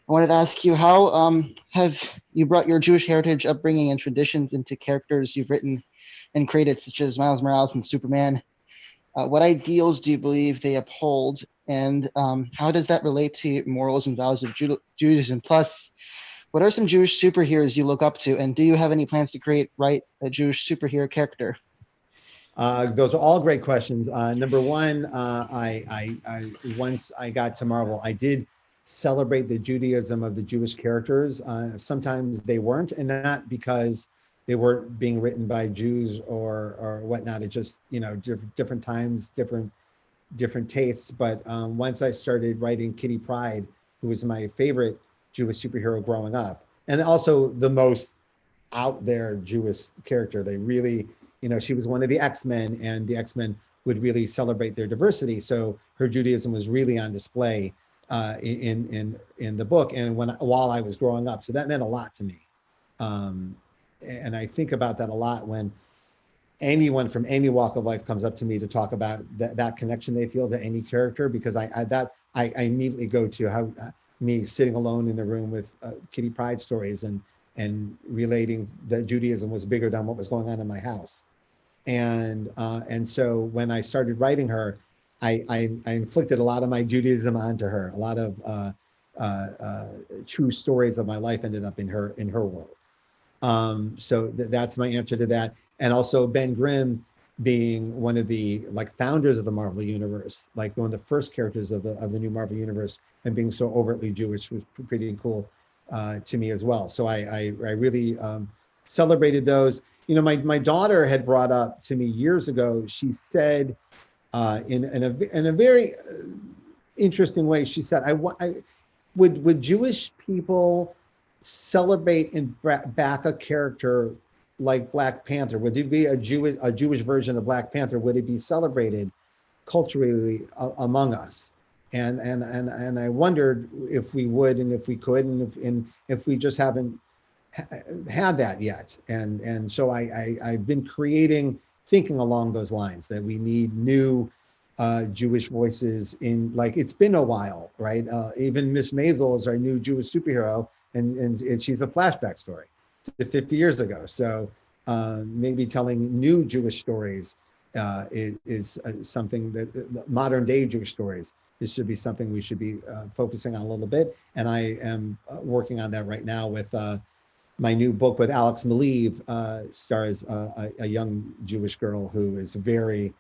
I wanted to ask you, how have you brought your Jewish heritage, upbringing, and traditions into characters you've written and created, such as Miles Morales and Superman? What ideals do you believe they uphold, and how does that relate to morals and values of Judaism? Plus, what are some Jewish superheroes you look up to, and do you have any plans to write a Jewish superhero character? Those are all great questions. Number one, once I got to Marvel, I did celebrate the Judaism of the Jewish characters. Sometimes they weren't, and not because they weren't being written by Jews or whatnot. It just, you know, different times, different tastes. But once I started writing Kitty Pryde, who was my favorite Jewish superhero growing up, and also the most out there Jewish character, they really, you know, she was one of the X-Men, and the X-Men would really celebrate their diversity. So her Judaism was really on display in the book, and while I was growing up. So that meant a lot to me. And I think about that a lot when anyone from any walk of life comes up to me to talk about that connection they feel to any character, because I immediately go to how me sitting alone in the room with Kitty Pryde stories and relating that Judaism was bigger than what was going on in my house. And so when I started writing her, I inflicted a lot of my Judaism onto her. A lot of true stories of my life ended up in her world. So that's my answer to that. And also Ben Grimm being one of the founders of the Marvel Universe, like one of the first characters of the new Marvel Universe, and being so overtly Jewish was pretty cool to me as well. So I really celebrated those. You know, my daughter had brought up to me years ago. She said in a very interesting way. She said, would Jewish people celebrate and back a character like Black Panther? Would it be a Jewish version of Black Panther? Would it be celebrated culturally among us? And I wondered if we would, and if we could, and if we just haven't had that yet. And so I've been thinking along those lines, that we need new Jewish voices in, like, it's been a while, right? Even Miss Maisel is our new Jewish superhero, and she's a flashback story to 50 years ago. So maybe telling new Jewish stories is something that modern day Jewish stories, this should be something we should be focusing on a little bit. And I am working on that right now with my new book with Alex Maleev, stars a young Jewish girl who is very,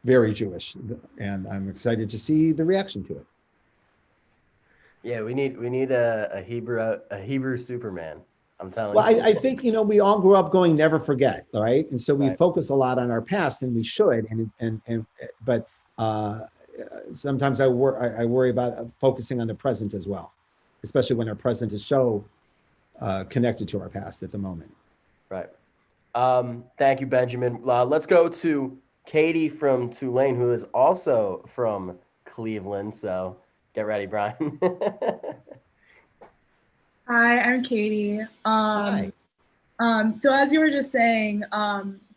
very Jewish. And I'm excited to see the reaction to it. Yeah, we need a Hebrew Superman. I'm telling Well, you. I think, you know, we all grew up going never forget, all right? And so we Right. focus a lot on our past, and we should. But sometimes I worry about focusing on the present as well, especially when our present is so connected to our past at the moment. Right. Thank you, Benjamin. Let's go to Katie from Tulane, who is also from Cleveland. So get ready, Brian. Hi, I'm Katie. Hi. So as you were just saying,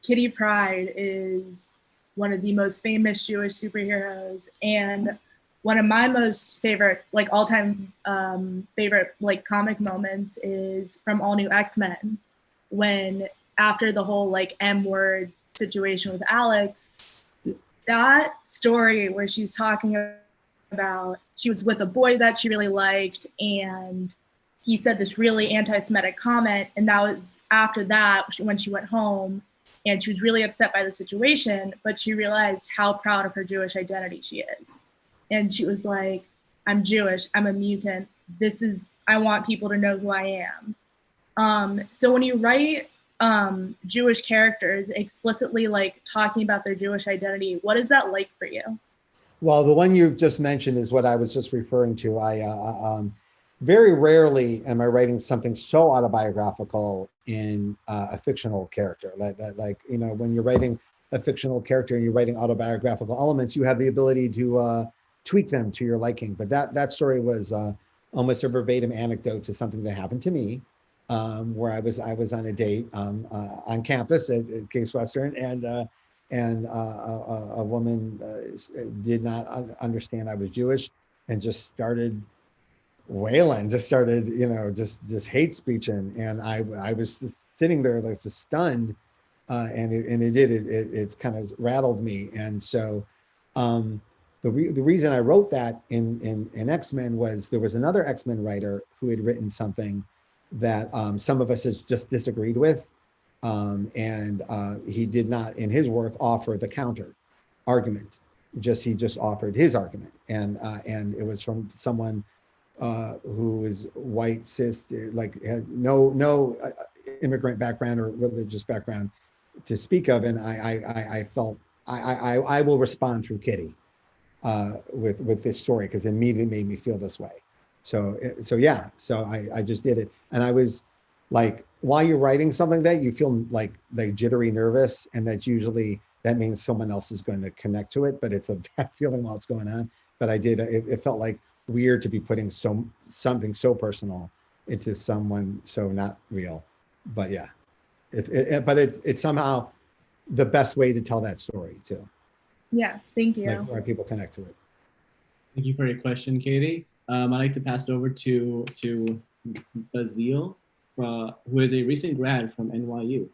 Kitty Pryde is one of the most famous Jewish superheroes. And one of my most favorite, like all-time favorite like comic moments is from All New X-Men, when after the whole like M-word situation with Alex, that story where she's talking about she was with a boy that she really liked and he said this really anti-Semitic comment, and that was after that when she went home and she was really upset by the situation, but she realized how proud of her Jewish identity she is. And she was like, I'm Jewish, I'm a mutant. I want people to know who I am. So when you write Jewish characters explicitly like talking about their Jewish identity, what is that like for you? Well, the one you've just mentioned is what I was just referring to. I very rarely am I writing something so autobiographical in a fictional character. Like, you know, when you're writing a fictional character and you're writing autobiographical elements, you have the ability to tweak them to your liking. But that story was almost a verbatim anecdote to something that happened to me, where I was on a date on campus at Case Western, and a woman did not understand I was Jewish and just started wailing, just started, you know, just hate speeching, and I was sitting there like just stunned, and it kind of rattled me, and so the reason I wrote that in X-Men was there was another X-Men writer who had written something that some of us has just disagreed with, and he did not in his work offer the counter argument. He just offered his argument, and it was from someone who is white, cis, like had no immigrant background or religious background to speak of, and I felt I will respond through Kitty with this story because it immediately made me feel this way. So I just did it, and I was like, while you're writing something that you feel like jittery, nervous, and that means someone else is going to connect to it, but it's a bad feeling while it's going on. But I did. It felt like weird to be putting something so personal into someone so not real. But yeah, it's somehow the best way to tell that story too. Yeah, thank you. Like where people connect to it. Thank you for your question, Katie. I'd like to pass it over to Bazil, who is a recent grad from NYU.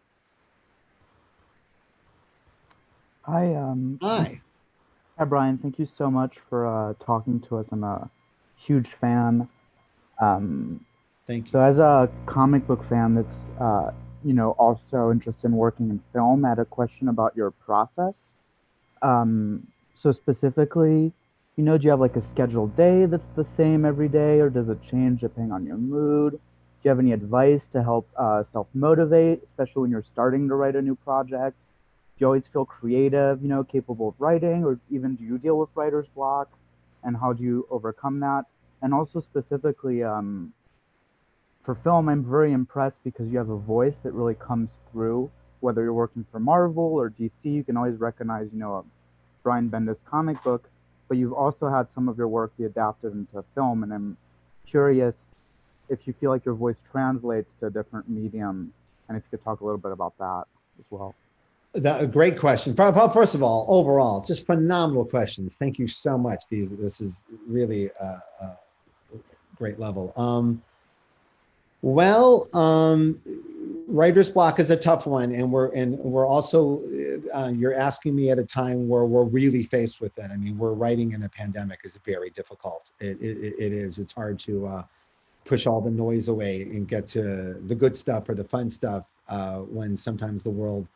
Hi. Hi, Brian. Thank you so much for talking to us. I'm a huge fan. Thank you. So as a comic book fan that's, also interested in working in film, I had a question about your process. So specifically, do you have like a scheduled day that's the same every day, or does it change depending on your mood? Do you have any advice to help self-motivate, especially when you're starting to write a new project? Do you always feel creative, capable of writing, or even do you deal with writer's block? And how do you overcome that? And also specifically for film, I'm very impressed because you have a voice that really comes through. Whether you're working for Marvel or DC, you can always recognize, a Brian Bendis comic book, but you've also had some of your work be adapted into film. And I'm curious if you feel like your voice translates to a different medium, and if you could talk a little bit about that as well. A great question. First of all, overall, just phenomenal questions. Thank you so much. This is really a great level. Writer's block is a tough one, and we're also you're asking me at a time where we're really faced with it. I mean, we're writing in a pandemic is very difficult. It is. It's hard to push all the noise away and get to the good stuff or the fun stuff when sometimes the world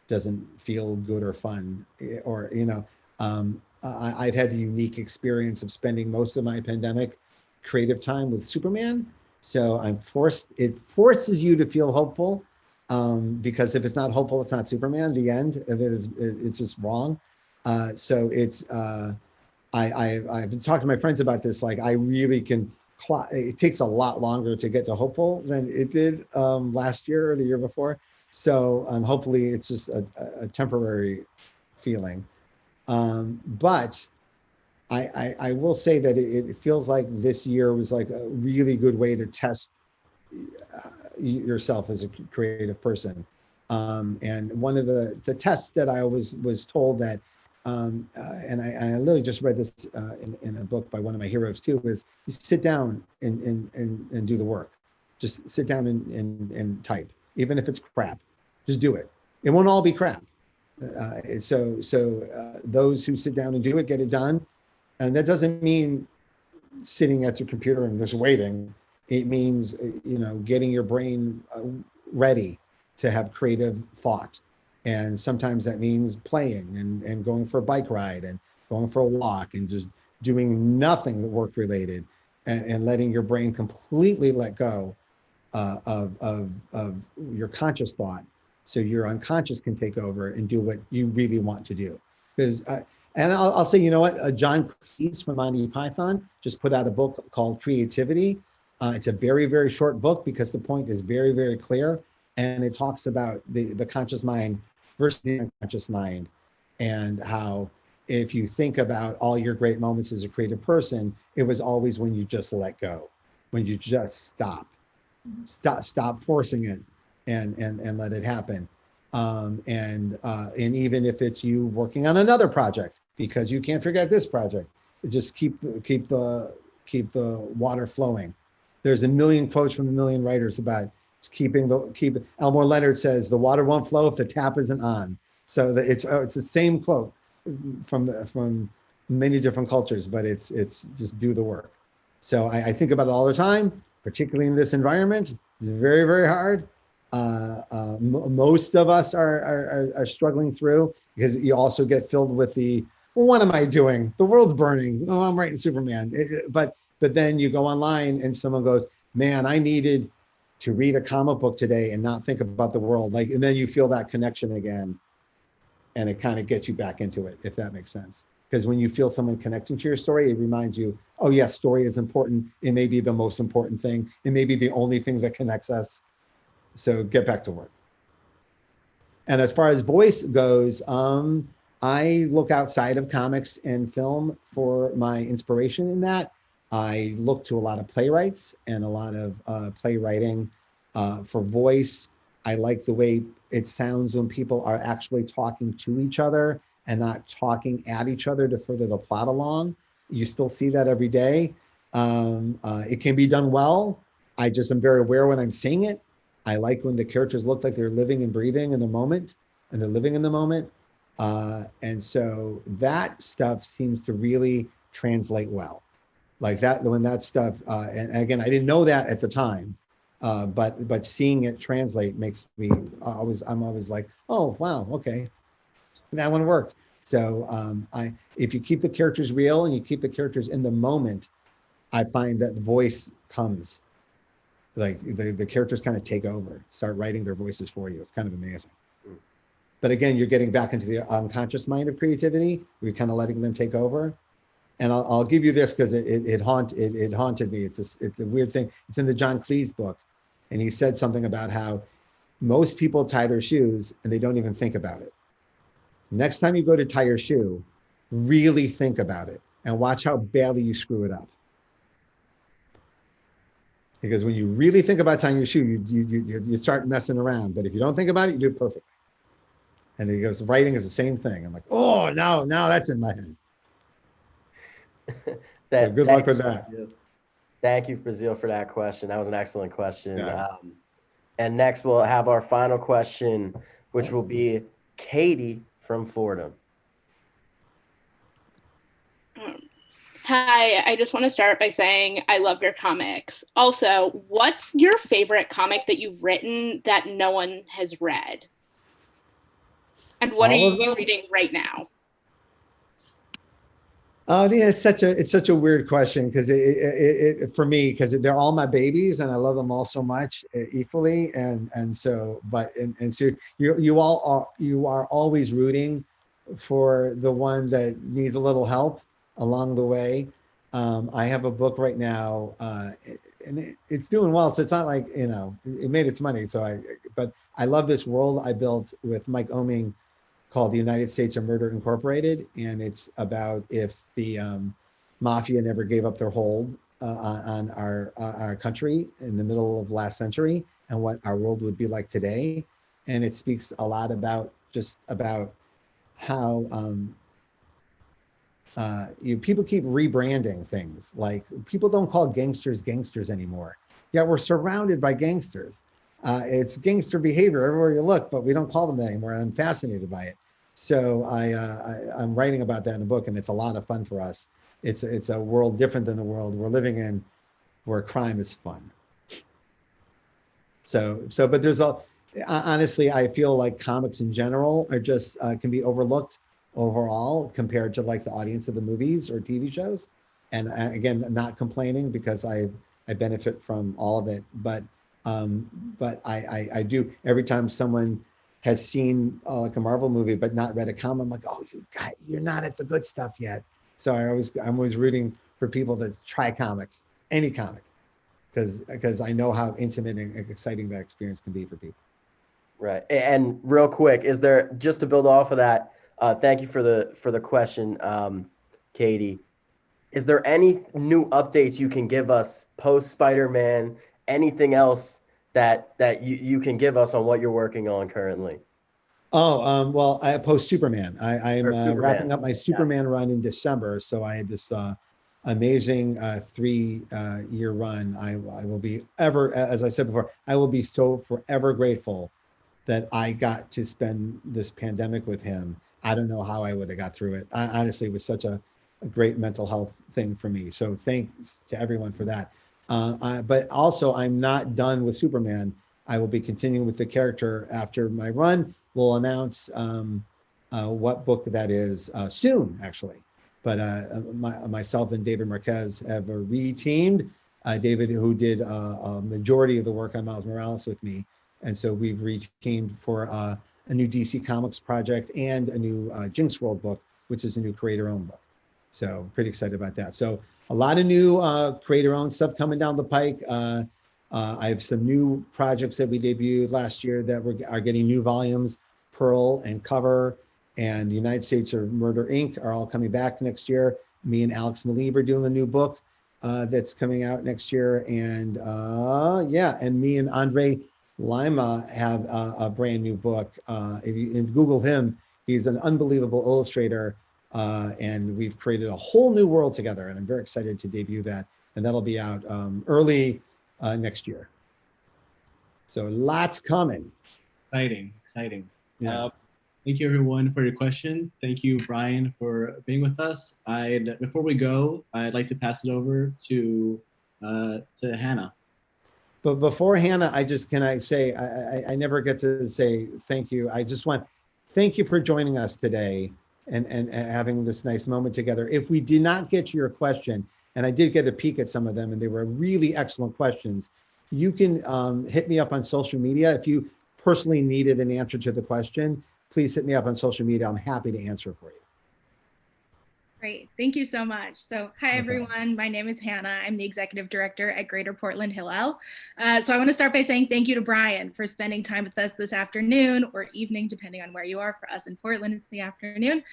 doesn't feel good or fun, or I've had the unique experience of spending most of my pandemic creative time with Superman. So it forces you to feel hopeful, because if it's not hopeful, it's not Superman. The end of it, it's just wrong. So it's I've talked to my friends about this. Like I really can. It takes a lot longer to get to hopeful than it did last year or the year before. So hopefully it's just a temporary feeling. But I will say that it feels like this year was like a really good way to test yourself as a creative person. And one of the tests that I was told that and I literally just read this in a book by one of my heroes too, is you sit down and do the work. Just sit down and type, even if it's crap, just do it. It won't all be crap. So those who sit down and do it, get it done. And that doesn't mean sitting at your computer and just waiting. It means, getting your brain ready to have creative thought. And sometimes that means playing and going for a bike ride and going for a walk and just doing nothing work related and letting your brain completely let go of your conscious thought. So your unconscious can take over and do what you really want to do. Because, and I'll say, you know what, John Cleese from Monty Python just put out a book called Creativity. It's a very, very short book because the point is very, very clear. And it talks about the conscious mind versus the unconscious mind, and how if you think about all your great moments as a creative person, it was always when you just let go, when you just stop forcing it and let it happen. And even if it's you working on another project because you can't figure out this project, just keep the water flowing. There's a million quotes from a million writers about Elmore Leonard says the water won't flow if the tap isn't on. So it's the same quote from many different cultures, but it's just do the work. So I think about it all the time, particularly in this environment. It's very, very hard. Most of us are struggling through, because you also get filled with well, what am I doing? The world's burning. Oh, I'm writing Superman. But then you go online and someone goes, man, I needed to read a comic book today and not think about the world. And then you feel that connection again, and it kind of gets you back into it, if that makes sense. Because when you feel someone connecting to your story, it reminds you, oh yes, story is important. It may be the most important thing. It may be the only thing that connects us. So get back to work. And as far as voice goes, I look outside of comics and film for my inspiration in that. I look to a lot of playwrights and a lot of playwriting for voice. I like the way it sounds when people are actually talking to each other and not talking at each other to further the plot along. You still see that every day. It can be done well. I just am very aware when I'm seeing it. I like when the characters look like they're living and breathing in the moment, and they're living in the moment. And so that stuff seems to really translate well. Like that, when that stuff, and again, I didn't know that at the time, but seeing it translate makes me I'm always like, oh, wow, okay, that one worked. So if you keep the characters real and you keep the characters in the moment, I find that voice comes. Like the characters kind of take over, start writing their voices for you. It's kind of amazing. But again, you're getting back into the unconscious mind of creativity. We're kind of letting them take over. And I'll give you this because it haunted me. It's a weird thing. It's in the John Cleese book. And he said something about how most people tie their shoes and they don't even think about it. Next time you go to tie your shoe, really think about it and watch how badly you screw it up. Because when you really think about tying your shoe, you start messing around. But if you don't think about it, you do it perfectly. And he goes, writing is the same thing. I'm like, oh, now that's in my head. So good luck with that. Thank you, Brazil, for that question. That was an excellent question. Yeah. And next we'll have our final question, which will be Katie from Florida. Hi, I just want to start by saying I love your comics. Also, what's your favorite comic that you've written that no one has read? And what are you reading right now? Oh, yeah, it's such a weird question because it for me, because they're all my babies and I love them all so much equally, and so you are always rooting for the one that needs a little help along the way. I have a book right now, and it's doing well, so it's not like it made its money. But I love this world I built with Mike Oming, called The United States of Murder Incorporated. And it's about if the mafia never gave up their hold on our country in the middle of last century and what our world would be like today. And it speaks a lot about how people keep rebranding things. Like people don't call gangsters anymore. Yet we're surrounded by gangsters. It's gangster behavior everywhere you look, but we don't call them that anymore. I'm fascinated by it. So I'm writing about that in the book, and it's a lot of fun for us. It's a world different than the world we're living in, where crime is fun. But there's honestly, I feel like comics in general are just can be overlooked overall compared to like the audience of the movies or TV shows. And again, not complaining because I benefit from all of it, but I do. Every time someone has seen like a Marvel movie but not read a comic, I'm like, oh, you're not at the good stuff yet. So I'm always rooting for people to try comics, any comic, because I know how intimate and exciting that experience can be for people. Right. And real quick, is there, just to build off of that, thank you for the question, Katie. Is there any new updates you can give us post Spider-Man? Anything else that you can give us on what you're working on currently? Oh, well, I post Superman. I'm wrapping up my Superman run in December. So I had this amazing 3-year run. I will be ever, as I said before, I will be so forever grateful that I got to spend this pandemic with him. I don't know how I would have got through it. Honestly, it was such a great mental health thing for me. So thanks to everyone for that. But also, I'm not done with Superman. I will be continuing with the character after my run. We'll announce what book that is soon, actually. But myself and David Marquez have re-teamed. David, who did a majority of the work on Miles Morales with me. And so we've re-teamed for a new DC Comics project and a new Jinx World book, which is a new creator-owned book. So pretty excited about that. So a lot of new creator-owned stuff coming down the pike. I have some new projects that we debuted last year that are getting new volumes. Pearl and Cover and the United States of Murder, Inc. are all coming back next year. Me and Alex Maleev are doing a new book that's coming out next year. And and me and Andre Lima have a brand new book. If you Google him, he's an unbelievable illustrator. And we've created a whole new world together. And I'm very excited to debut that. And that'll be out early next year. So lots coming. Exciting. Yes. Thank you everyone for your question. Thank you, Brian, for being with us. Before we go, I'd like to pass it over to Hannah. But before Hannah, I never get to say thank you. I just want thank you for joining us today and having this nice moment together. If we did not get to your question, and I did get a peek at some of them, and they were really excellent questions, you can hit me up on social media. If you personally needed an answer to the question, please hit me up on social media. I'm happy to answer for you. Great. Thank you so much. So hi, everyone. My name is Hannah. I'm the executive director at Greater Portland Hillel. So I want to start by saying thank you to Brian for spending time with us this afternoon or evening, depending on where you are. For us in Portland, it's the afternoon,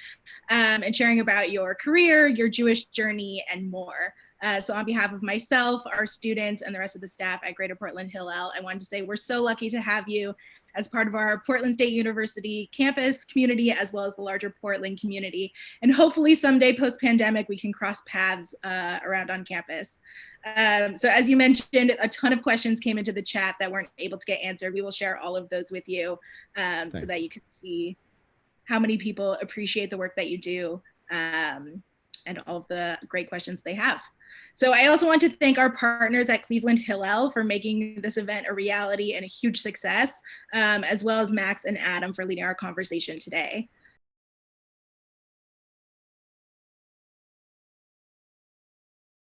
and sharing about your career, your Jewish journey, and more. So on behalf of myself, our students, and the rest of the staff at Greater Portland Hillel, I wanted to say we're so lucky to have you as part of our Portland State University campus community, as well as the larger Portland community. And hopefully someday post-pandemic, we can cross paths around on campus. So as you mentioned, a ton of questions came into the chat that weren't able to get answered. We will share all of those with you so that you can see how many people appreciate the work that you do and all of the great questions they have. So I also want to thank our partners at Cleveland Hillel for making this event a reality and a huge success, as well as Max and Adam for leading our conversation today.